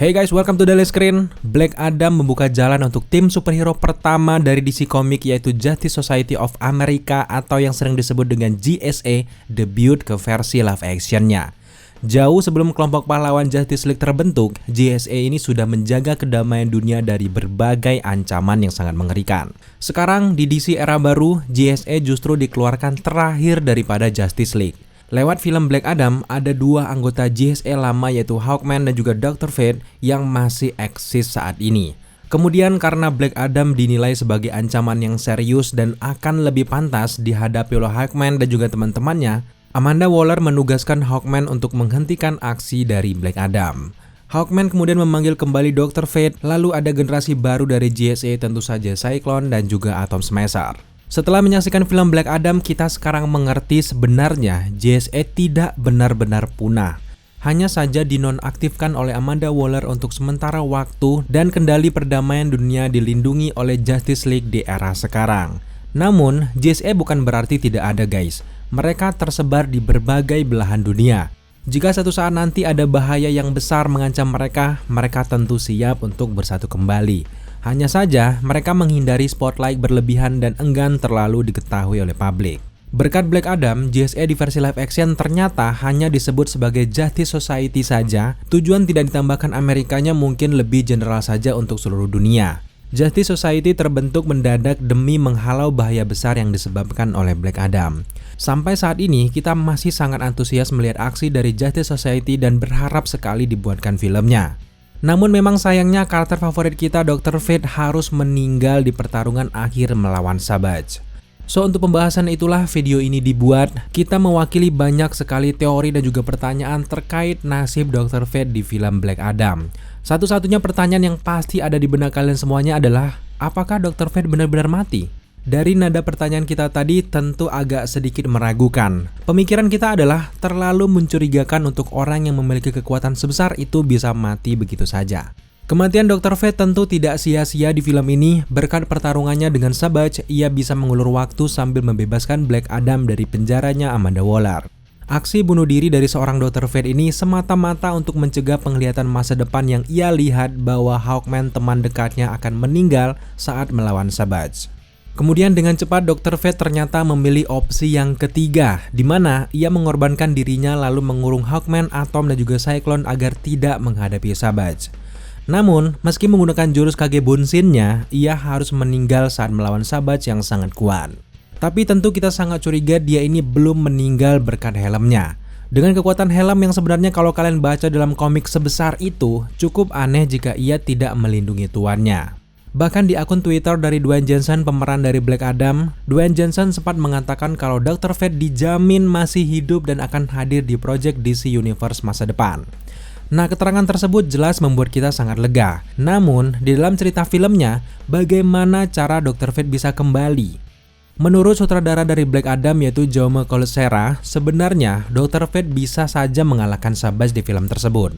Hey guys, welcome to Daily Screen. Black Adam membuka jalan untuk tim superhero pertama dari DC Comics, yaitu Justice Society of America atau yang sering disebut dengan JSA, debut ke versi live actionnya. Jauh sebelum kelompok pahlawan Justice League terbentuk, JSA ini sudah menjaga kedamaian dunia dari berbagai ancaman yang sangat mengerikan. Sekarang di DC era baru, JSA justru dikeluarkan terakhir daripada Justice League. Lewat film Black Adam, ada dua anggota JSA lama yaitu Hawkman dan juga Dr. Fate yang masih eksis saat ini. Kemudian karena Black Adam dinilai sebagai ancaman yang serius dan akan lebih pantas dihadapi oleh Hawkman dan juga teman-temannya, Amanda Waller menugaskan Hawkman untuk menghentikan aksi dari Black Adam. Hawkman kemudian memanggil kembali Dr. Fate, lalu ada generasi baru dari JSA, tentu saja Cyclone dan juga Atom Smasher. Setelah menyaksikan film Black Adam, kita sekarang mengerti sebenarnya JSA tidak benar-benar punah. Hanya saja dinonaktifkan oleh Amanda Waller untuk sementara waktu dan kendali perdamaian dunia dilindungi oleh Justice League di era sekarang. Namun, JSA bukan berarti tidak ada guys. Mereka tersebar di berbagai belahan dunia. Jika satu saat nanti ada bahaya yang besar mengancam mereka, mereka tentu siap untuk bersatu kembali. Hanya saja, mereka menghindari spotlight berlebihan dan enggan terlalu diketahui oleh publik. Berkat Black Adam, JSA di versi live action ternyata hanya disebut sebagai Justice Society saja. Tujuan tidak ditambahkan Amerikanya mungkin lebih general saja untuk seluruh dunia. Justice Society terbentuk mendadak demi menghalau bahaya besar yang disebabkan oleh Black Adam. Sampai saat ini, kita masih sangat antusias melihat aksi dari Justice Society dan berharap sekali dibuatkan filmnya. Namun memang sayangnya karakter favorit kita Dr. Fate harus meninggal di pertarungan akhir melawan Savage. So untuk pembahasan itulah video ini dibuat. Kita mewakili banyak sekali teori dan juga pertanyaan terkait nasib Dr. Fate di film Black Adam. Satu-satunya pertanyaan yang pasti ada di benak kalian semuanya adalah, apakah Dr. Fate benar-benar mati? Dari nada pertanyaan kita tadi tentu agak sedikit meragukan. Pemikiran kita adalah terlalu mencurigakan untuk orang yang memiliki kekuatan sebesar itu bisa mati begitu saja. Kematian Dr. Fate tentu tidak sia-sia di film ini. Berkat pertarungannya dengan Savage, ia bisa mengulur waktu sambil membebaskan Black Adam dari penjaranya Amanda Waller. Aksi bunuh diri dari seorang Dr. Fate ini semata-mata untuk mencegah penglihatan masa depan yang ia lihat bahwa Hawkman teman dekatnya akan meninggal saat melawan Savage. Kemudian dengan cepat Dr. Fate ternyata memilih opsi yang ketiga, di mana ia mengorbankan dirinya lalu mengurung Hawkman, Atom dan juga Cyclone agar tidak menghadapi Savage. Namun, meski menggunakan jurus Kage Bunshin-nya, ia harus meninggal saat melawan Savage yang sangat kuat. Tapi tentu kita sangat curiga dia ini belum meninggal berkat helmnya. Dengan kekuatan helm yang sebenarnya kalau kalian baca dalam komik sebesar itu, cukup aneh jika ia tidak melindungi tuannya. Bahkan di akun Twitter dari Dwayne Johnson, pemeran dari Black Adam, Dwayne Johnson sempat mengatakan kalau Dr. Fate dijamin masih hidup dan akan hadir di project DC Universe masa depan. Nah, keterangan tersebut jelas membuat kita sangat lega. Namun, di dalam cerita filmnya, bagaimana cara Dr. Fate bisa kembali? Menurut sutradara dari Black Adam yaitu Jaume Collet-Serra, sebenarnya Dr. Fate bisa saja mengalahkan Savage di film tersebut.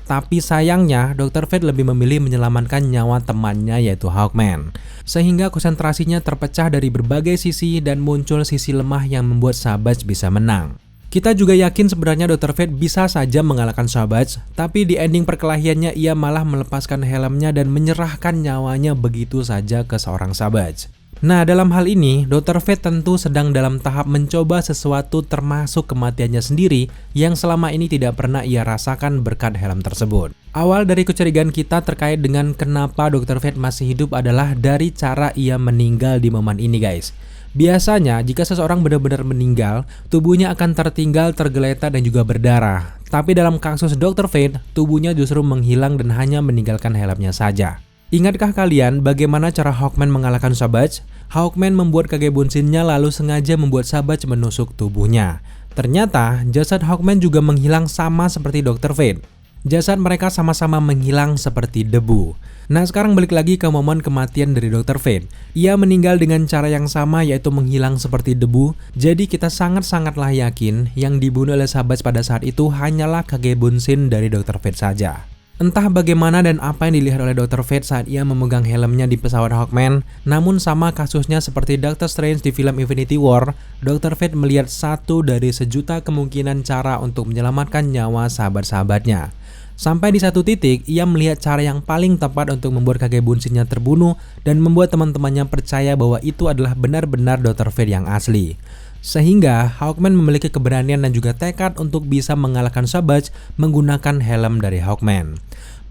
Tapi sayangnya Dr. Fate lebih memilih menyelamatkan nyawa temannya yaitu Hawkman. Sehingga konsentrasinya terpecah dari berbagai sisi dan muncul sisi lemah yang membuat Savage bisa menang. Kita juga yakin sebenarnya Dr. Fate bisa saja mengalahkan Savage, tapi di ending perkelahiannya ia malah melepaskan helmnya dan menyerahkan nyawanya begitu saja ke seorang Savage. Nah, dalam hal ini, Dr. Fate tentu sedang dalam tahap mencoba sesuatu termasuk kematiannya sendiri yang selama ini tidak pernah ia rasakan berkat helm tersebut. Awal dari kecurigaan kita terkait dengan kenapa Dr. Fate masih hidup adalah dari cara ia meninggal di momen ini guys. Biasanya, jika seseorang benar-benar meninggal, tubuhnya akan tertinggal, tergeletak dan juga berdarah. Tapi dalam kasus Dr. Fate, tubuhnya justru menghilang dan hanya meninggalkan helmnya saja. Ingatkah kalian bagaimana cara Hawkman mengalahkan Savage? Hawkman membuat Kage Bunshin-nya lalu sengaja membuat Savage menusuk tubuhnya. Ternyata jasad Hawkman juga menghilang sama seperti Dr. Fate. Jasad mereka sama-sama menghilang seperti debu. Nah, sekarang balik lagi ke momen kematian dari Dr. Fate. Ia meninggal dengan cara yang sama yaitu menghilang seperti debu. Jadi kita sangat-sangatlah yakin yang dibunuh oleh Savage pada saat itu hanyalah Kage Bunshin dari Dr. Fate saja. Entah bagaimana dan apa yang dilihat oleh Dr. Fate saat ia memegang helmnya di pesawat Hawkman, namun sama kasusnya seperti Doctor Strange di film Infinity War, Dr. Fate melihat satu dari sejuta kemungkinan cara untuk menyelamatkan nyawa sahabat-sahabatnya. Sampai di satu titik, ia melihat cara yang paling tepat untuk membuat kakek bunsinnya terbunuh dan membuat teman-temannya percaya bahwa itu adalah benar-benar Dr. Fate yang asli. Sehingga Hawkman memiliki keberanian dan juga tekad untuk bisa mengalahkan Savage menggunakan helm dari Hawkman.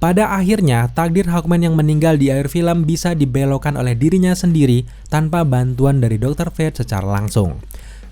Pada akhirnya, takdir Hawkman yang meninggal di akhir film bisa dibelokkan oleh dirinya sendiri tanpa bantuan dari Dr. Fate secara langsung.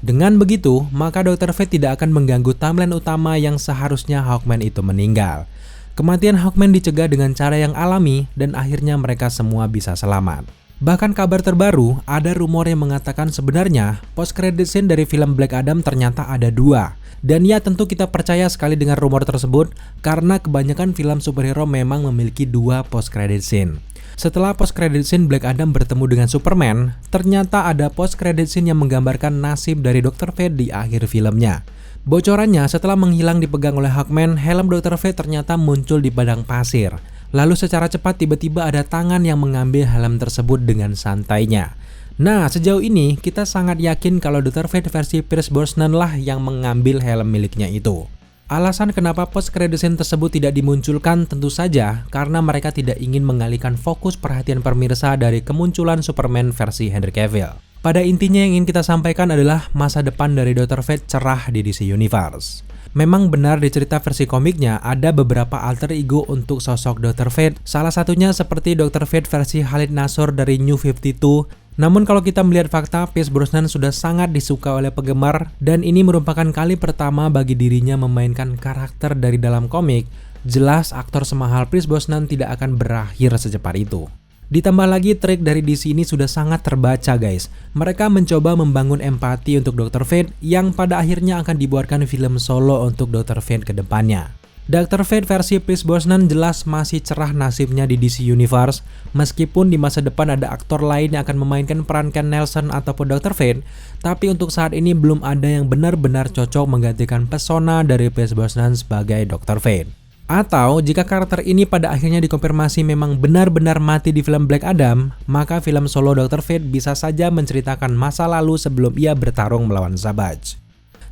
Dengan begitu, maka Dr. Fate tidak akan mengganggu timeline utama yang seharusnya Hawkman itu meninggal. Kematian Hawkman dicegah dengan cara yang alami dan akhirnya mereka semua bisa selamat. Bahkan kabar terbaru, ada rumor yang mengatakan sebenarnya post-credit scene dari film Black Adam ternyata ada 2. Dan ya tentu kita percaya sekali dengan rumor tersebut karena kebanyakan film superhero memang memiliki 2 post-credit scene. Setelah post-credit scene Black Adam bertemu dengan Superman, ternyata ada post-credit scene yang menggambarkan nasib dari Dr. Fate di akhir filmnya. Bocorannya, setelah menghilang dipegang oleh Hawkman, helm Dr. Fate ternyata muncul di padang pasir. Lalu secara cepat tiba-tiba ada tangan yang mengambil helm tersebut dengan santainya. Nah, sejauh ini kita sangat yakin kalau Dr. Fate versi Pierce Brosnan lah yang mengambil helm miliknya itu. Alasan kenapa post-credit scene tersebut tidak dimunculkan tentu saja karena mereka tidak ingin mengalihkan fokus perhatian pemirsa dari kemunculan Superman versi Henry Cavill. Pada intinya yang ingin kita sampaikan adalah masa depan dari Dr. Fate cerah di DC Universe. Memang benar di cerita versi komiknya ada beberapa alter ego untuk sosok Dr. Fate, salah satunya seperti Dr. Fate versi Khalid Nasor dari New 52. Namun kalau kita melihat fakta, Pierce Brosnan sudah sangat disuka oleh penggemar dan ini merupakan kali pertama bagi dirinya memainkan karakter dari dalam komik. Jelas aktor semahal Pierce Brosnan tidak akan berakhir secepat itu. Ditambah lagi trik dari DC ini sudah sangat terbaca guys. Mereka mencoba membangun empati untuk Dr. Fate yang pada akhirnya akan dibuatkan film solo untuk Dr. Fate ke depannya. Dr. Fate versi Pierce Brosnan jelas masih cerah nasibnya di DC Universe. Meskipun di masa depan ada aktor lain yang akan memainkan peran Ken Nelson ataupun Dr. Fate, tapi untuk saat ini belum ada yang benar-benar cocok menggantikan pesona dari Pierce Brosnan sebagai Dr. Fate. Atau jika karakter ini pada akhirnya dikonfirmasi memang benar-benar mati di film Black Adam, maka film solo Dr. Fate bisa saja menceritakan masa lalu sebelum ia bertarung melawan Savage.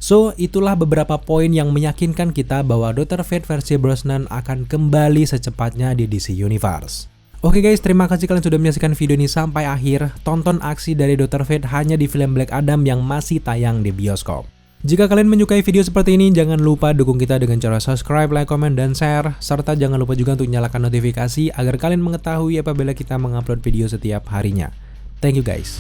So, itulah beberapa poin yang meyakinkan kita bahwa Dr. Fate versi Brosnan akan kembali secepatnya di DC Universe. Oke guys, terima kasih kalian sudah menyaksikan video ini sampai akhir. Tonton aksi dari Dr. Fate hanya di film Black Adam yang masih tayang di bioskop. Jika kalian menyukai video seperti ini, jangan lupa dukung kita dengan cara subscribe, like, comment, dan share. Serta jangan lupa juga untuk nyalakan notifikasi agar kalian mengetahui apabila kita mengupload video setiap harinya. Thank you guys.